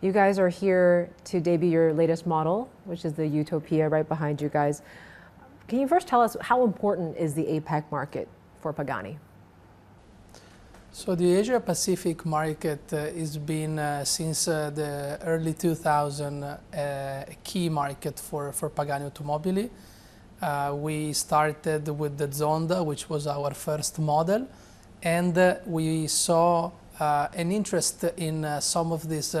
You guys are here to debut your latest model, which is the Utopia right behind you guys. Can you first tell us how important is the APAC market for Pagani? So the Asia Pacific market has been since the early 2000s a key market for Pagani Automobili. We started with the Zonda, which was our first model, and we saw an interest in some of these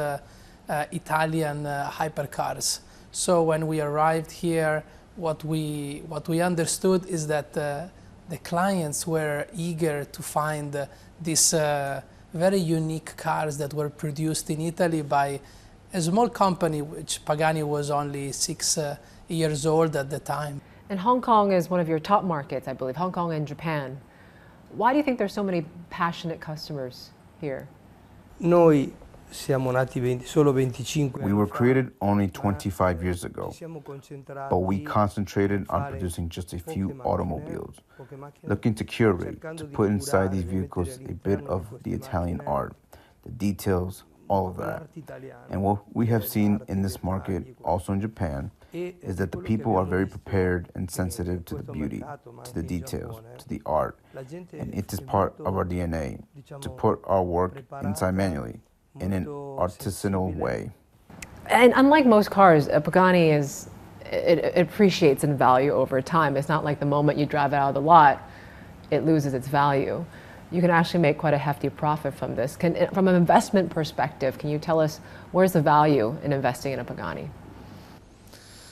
Italian hypercars. So when we arrived here, what we understood is that the clients were eager to find these very unique cars that were produced in Italy by a small company, which Pagani was only 6 years old at the time. And Hong Kong is one of your top markets, I believe, Hong Kong and Japan. Why do you think there's so many passionate customers here? Noi siamo nati solo 25. We were created only 25 years ago, but we concentrated on producing just a few automobiles, looking to curate, to put inside these vehicles a bit of the Italian art, the details, all of that. And what we have seen in this market, also in Japan, is that the people are very prepared and sensitive to the beauty, to the details, to the art, and it is part of our DNA to put our work inside manually, in an artisanal way. And unlike most cars, a Pagani it appreciates in value over time. It's not like the moment you drive it out of the lot, it loses its value. You can actually make quite a hefty profit from this. From an investment perspective, can you tell us where's the value in investing in a Pagani?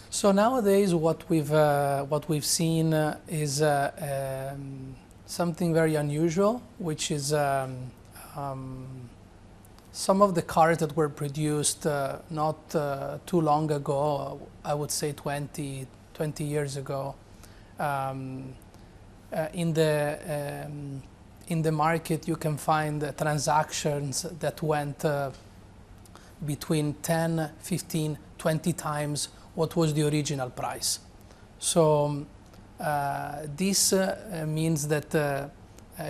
So nowadays, what we've seen is something very unusual, which is some of the cars that were produced not too long ago, I would say 20 years ago, in the market you can find transactions that went between 10, 15, 20 times what was the original price. So this means that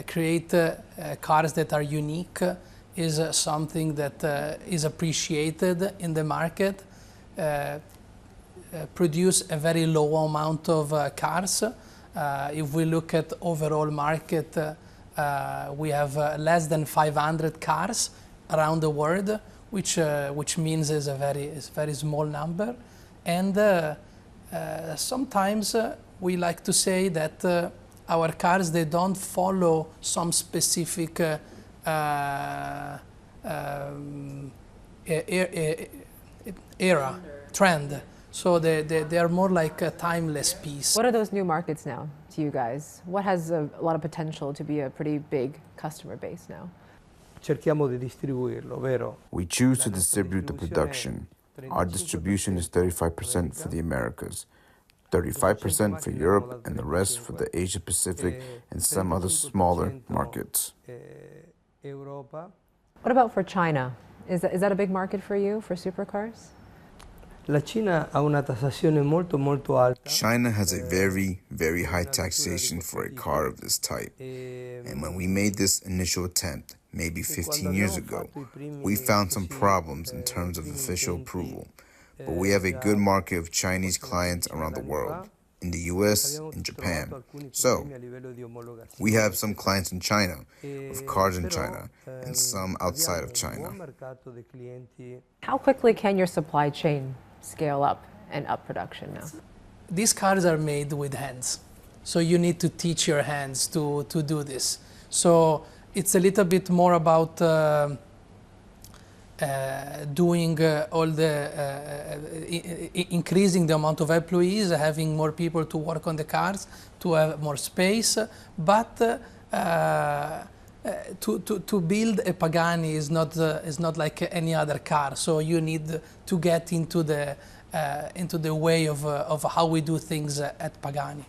create cars that are unique is something that is appreciated in the market, produce a very low amount of cars. If we look at overall market, we have less than 500 cars around the world, which means is a very small number. And sometimes we like to say that our cars, they don't follow some specific trend. So they are more like a timeless piece. What are those new markets now to you guys? What has a lot of potential to be a pretty big customer base now? Cerchiamo di distribuirlo, vero? We choose to distribute the production. Our distribution is 35% for the Americas, 35% for Europe, and the rest for the Asia Pacific and some other smaller markets. What about for China? Is that a big market for you, for supercars? La Cina ha una tassazione molto alta. China has a very, very high taxation for a car of this type. And when we made this initial attempt, maybe 15 years ago, we found some problems in terms of official approval. But we have a good market of Chinese clients around the world, in the US and Japan. So, we have some clients in China, of cars in China, and some outside of China. How quickly can your supply chain scale up and up production now? These cars are made with hands. So you need to teach your hands to do this. So it's a little bit more about doing all the increasing the amount of employees, having more people to work on the cars, to have more space. But to build a Pagani is not like any other car. So you need to get into the way of how we do things at Pagani.